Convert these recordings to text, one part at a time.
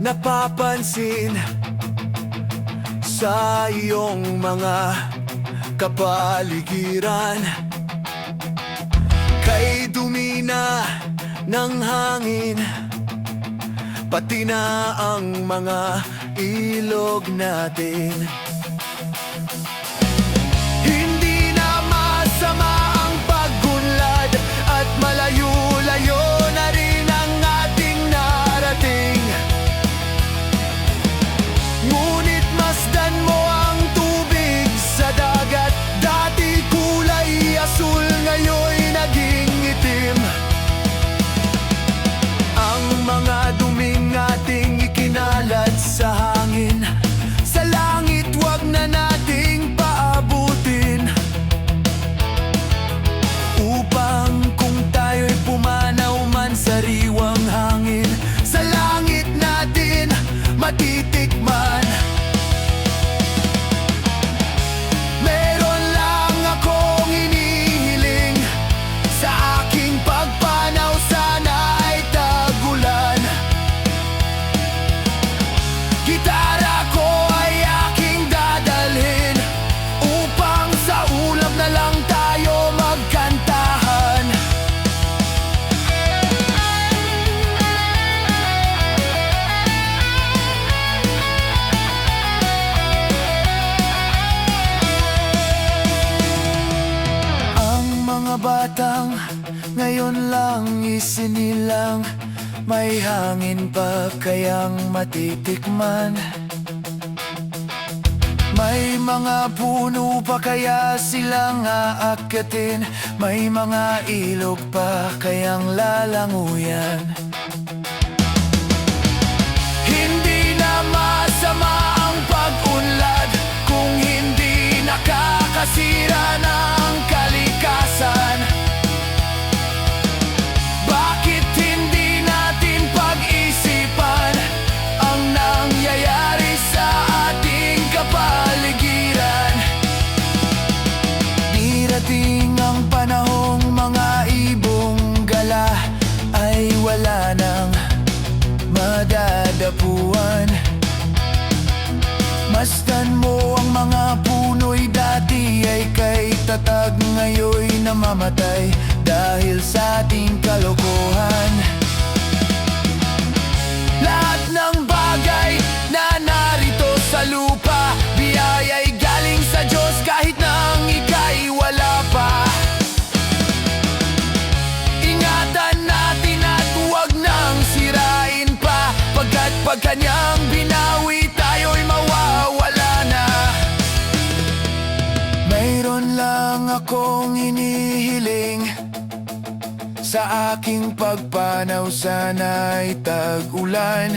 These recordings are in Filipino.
napapansin sa iyong mga kapaligiran. Kay dumi na ng hangin, pati na ang mga ilog natin. Hindi na masama ang pag-unlad at malayo-layo na rin ang ating narating. Ngunit masdan mo ang tubig sa dagat. Dati kulay asul, ngayon'y naging itim. Ang mga duming ating ikinalat sa hangin, sa langit wag na nating paabutin, upang kung tayo'y pumanaw man sa riwang hangin, sa langit natin matitikman. Meron lang akong hinihiling, sa aking pagpanaw sana ay tag-ulan. Gitara ko ay aking dadalhin, upang sa ulap na lang tayo magkantahan. Ang mga batang ngayon lang isinilang, may hangin pa kayang matitikman. May mga puno pa kaya silang aakyatin, may mga ilog pa kayang lalanguyan. Hindi na masama ang pag-unlad kung hindi nakakasira ng kalikasan. Bakit hindi natin pag-isipan ang nangyayari sa ating kapaligiran? Dirating ang panahong mga ibong gala ay wala nang madadapuan. Masdan mo ang mga puno'y dati ay kay tatag, ngayon'y namamatay dahil sa ating kalokohan. Lahat ng bagay na narito sa lupa, biyaya'y galing sa Diyos kahit nang ika'y wala pa. Ingatan natin at huwag nang sirain pa, pagkat pag kanyang binawi tayo'y mawawala na. Mayroon lang akong inihiling, sa aking pagpanaw sana'y tag-ulan.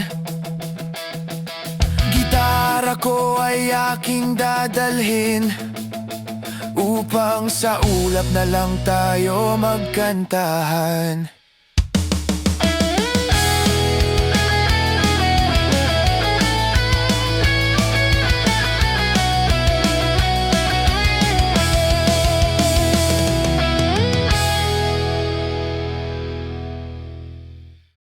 Gitara ko ay aking dadalhin, upang sa ulap na lang tayo magkantahan.